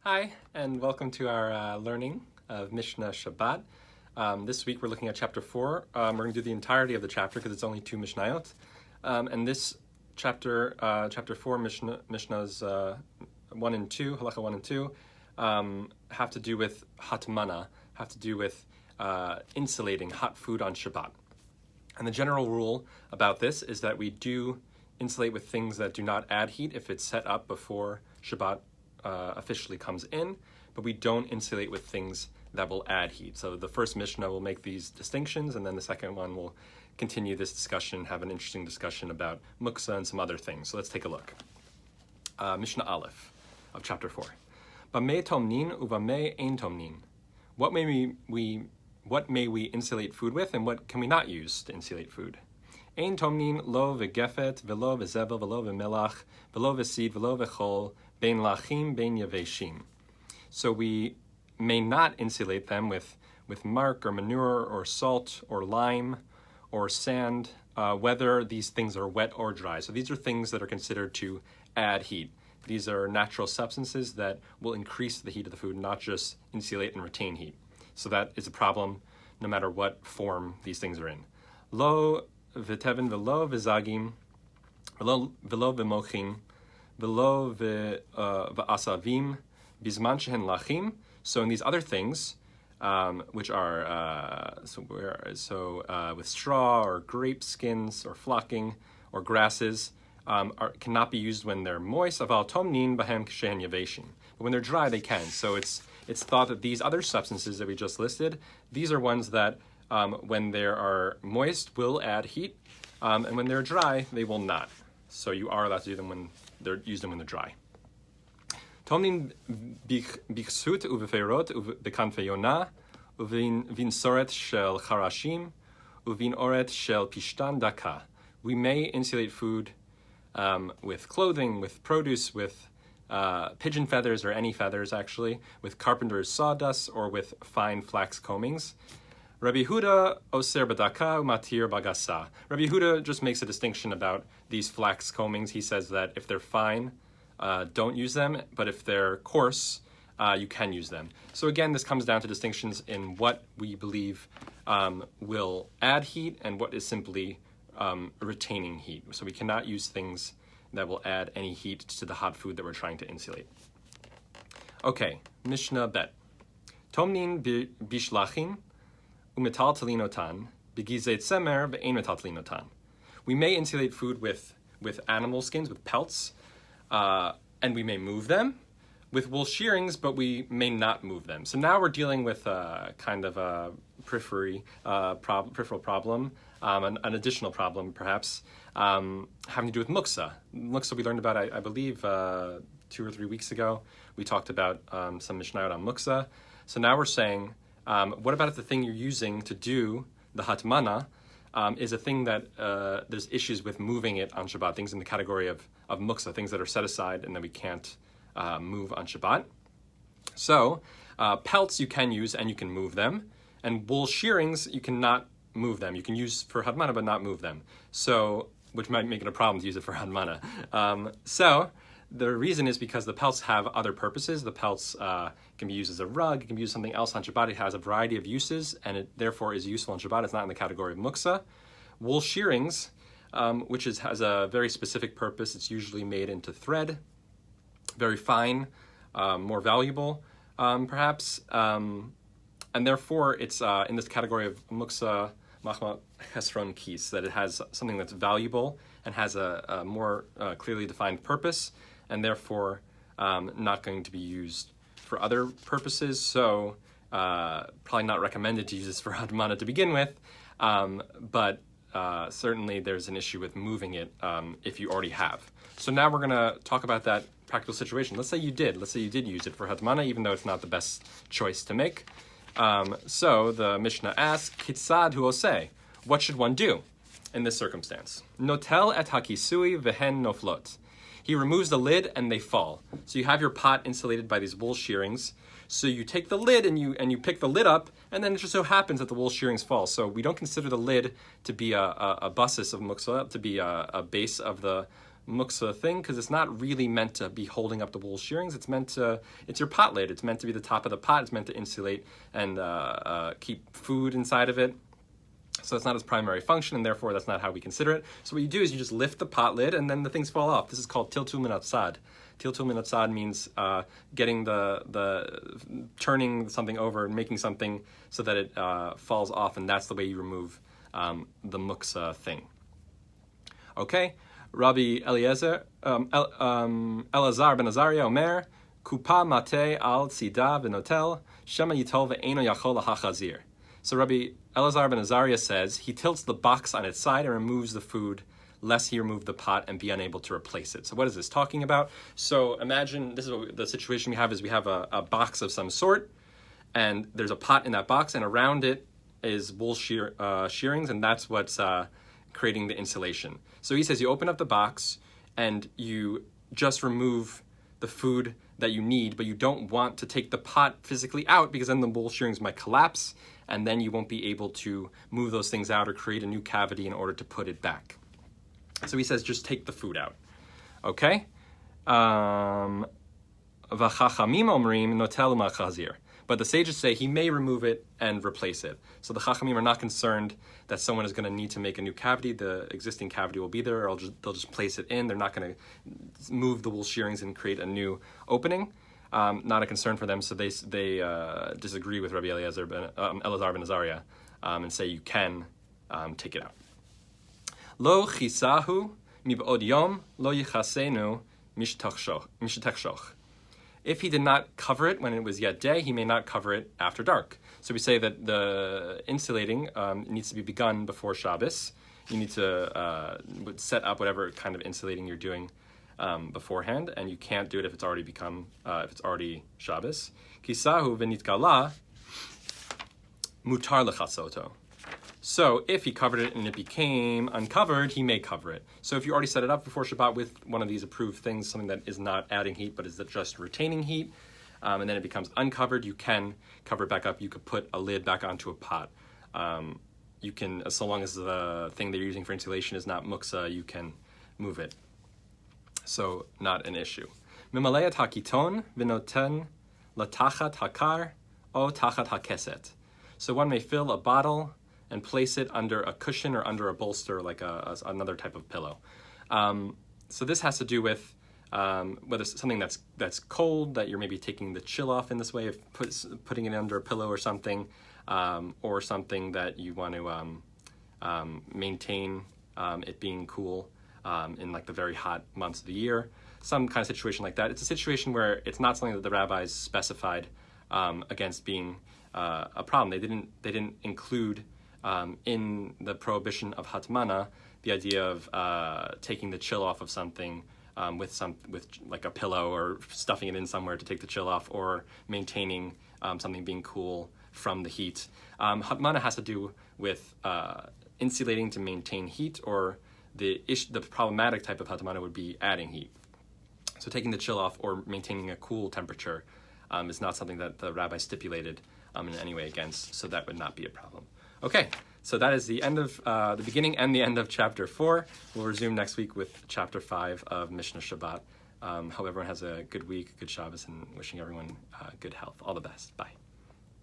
Hi, and welcome to our learning of Mishnah Shabbat. This week we're looking at chapter 4. We're going to do the entirety of the chapter because it's only 2 Mishnayot. And this chapter 4 Mishnahs 1 and 2, halacha 1 and 2, have to do with hatmana, have to do with insulating hot food on Shabbat. And the general rule about this is that we do insulate with things that do not add heat if it's set up before Shabbat officially comes in, but we don't insulate with things that will add heat. So the first Mishnah will make these distinctions, and then the second one will continue this discussion, have an interesting discussion about muksa and some other things. So let's take a look. Mishnah Aleph of chapter 4. Bamei tomnin uvamei ein tomnin. What may we insulate food with, and what can we not use to insulate food? Ein tomnin lo v'gefet v'lo v'zebel v'lo v'melach v'lo v'sid v'lo v'chol bein lachim bein yaveshim. So we may not insulate them with mark or manure or salt or lime or sand, whether these things are wet or dry. So these are things that are considered to add heat. These are natural substances that will increase the heat of the food, not just insulate and retain heat. So that is a problem no matter what form these things are in. Lo v'tevin v'lo v'zagim v'lo v'mochim v'lo v'asavim bizman shehen lachim. So in these other things, which are with straw or grape skins or flocking or grasses, cannot be used when they're moist. Aval tomnin bahem k'shehen yaveshim. But when they're dry, they can. So it's thought that these other substances that we just listed, these are ones that when they are moist will add heat, and when they're dry, they will not. So you are allowed to use them when they're dry. Tomnin bichsut uvefeirot bekanfei yonah uvin soret shel charashim uvin oret shel pishtan daka. We may insulate food with clothing, with produce, with pigeon feathers or any feathers actually, with carpenter's sawdust or with fine flax combings. Rabbi Huda oser badaka umatir bagasa. Rabbi Huda just makes a distinction about these flax combings. He says that if they're fine, don't use them, but if they're coarse, you can use them. So again, this comes down to distinctions in what we believe will add heat and what is simply retaining heat. So we cannot use things that will add any heat to the hot food that we're trying to insulate. Okay, Mishnah Bet. Tomnin bishlachim umetal talinotan begizei tzemer ve'ein metal talinotan. We may insulate food with animal skins, with pelts, and we may move them with wool shearings, but we may not move them. So now we're dealing with kind of a peripheral problem, an additional problem perhaps, having to do with muksa. Muksa we learned about, I believe, 2 or 3 weeks ago. We talked about some Mishnayot on muksa. So now we're saying, what about if the thing you're using to do the hatmana is a thing that there's issues with moving it on Shabbat, things in the category of muksa, things that are set aside and that we can't move on Shabbat. So pelts you can use and you can move them, and wool shearings you cannot move them. You can use for hadmana but not move them. So, which might make it a problem to use it for hadmana. So the reason is because the pelts have other purposes. The pelts can be used as a rug, it can be used something else on Shabbat. It has a variety of uses, and it therefore is useful on Shabbat. It's not in the category of muksa. Wool shearings, which has a very specific purpose. It's usually made into thread, very fine, more valuable, perhaps, and therefore it's in this category of muksa machma chesron kis, that it has something that's valuable and has a more clearly defined purpose, and therefore not going to be used for other purposes. So probably not recommended to use this for hadmana to begin with, but certainly there's an issue with moving it if you already have. So now we're going to talk about that practical situation. Let's say you did use it for hadmana, even though it's not the best choice to make. So the Mishnah asks, Kitzad huoseh, what should one do in this circumstance? Notel et hakisui vehen noflot. He removes the lid and they fall. So you have your pot insulated by these wool shearings. So you take the lid and you pick the lid up, and then it just so happens that the wool shearings fall. So we don't consider the lid to be a basis of muksa, to be a base of the muksa thing because it's not really meant to be holding up the wool shearings. It's your pot lid. It's meant to be the top of the pot. It's meant to insulate and keep food inside of it. So it's not its primary function, and therefore that's not how we consider it. So what you do is you just lift the pot lid, and then the things fall off. This is called tiltul min atzad. Tiltul min atzad means getting turning something over and making something so that it falls off, and that's the way you remove the muksa thing. Okay, Rabbi Elazar ben Azariah Omer, Kupa mate al tzida v'notel, shema yitol ve'eno yachol hachazir. So Rabbi Elazar ben Azariah says he tilts the box on its side and removes the food, lest he remove the pot and be unable to replace it. So what is this talking about? So imagine this is what the situation we have is we have a box of some sort, and there's a pot in that box, and around it is wool shearings, and that's what's creating the insulation. So he says you open up the box and you just remove the food that you need, but you don't want to take the pot physically out because then the wool shearings might collapse, and then you won't be able to move those things out or create a new cavity in order to put it back. So he says just take the food out. Okay? V'chachamim omrim notel machazir. But the sages say he may remove it and replace it. So the Chachamim are not concerned that someone is going to need to make a new cavity. The existing cavity will be there, or they'll just place it in. They're not going to move the wool shearings and create a new opening. Not a concern for them, so they disagree with Rabbi Elazar ben Azariah and say you can take it out. Lo chisahu mib'od yom lo yichasenu mishtechshoch. If he did not cover it when it was yet day, he may not cover it after dark. So we say that the insulating needs to be begun before Shabbos. You need to set up whatever kind of insulating you're doing beforehand, and you can't do it if it's already Shabbos. Kisahu v'nitkala mutar lechasoto. So if he covered it and it became uncovered, he may cover it. So if you already set it up before Shabbat with one of these approved things, something that is not adding heat but is just retaining heat, and then it becomes uncovered, you can cover it back up. You could put a lid back onto a pot. You can, so long as the thing that you're using for insulation is not muksa, you can move it. So not an issue. Mimaleyat hakiton v'noten latachat hakar o tachat hakeset. So one may fill a bottle and place it under a cushion or under a bolster, like another type of pillow. So this has to do with whether it's something that's cold, that you're maybe taking the chill off in this way of putting it under a pillow or something that you want to maintain it being cool in like the very hot months of the year. Some kind of situation like that. It's a situation where it's not something that the rabbis specified against being a problem. They didn't include in the prohibition of hatmana the idea of taking the chill off of something with like a pillow or stuffing it in somewhere to take the chill off, or maintaining something being cool from the heat. Hatmana has to do with insulating to maintain heat, or the problematic type of hatmana would be adding heat. So taking the chill off or maintaining a cool temperature is not something that the rabbi stipulated in any way against, so that would not be a problem. Okay, so that is the end of the beginning and the end of chapter 4. We'll resume next week with chapter 5 of Mishnah Shabbat. Hope everyone has a good week, good Shabbos, and wishing everyone good health. All the best. Bye.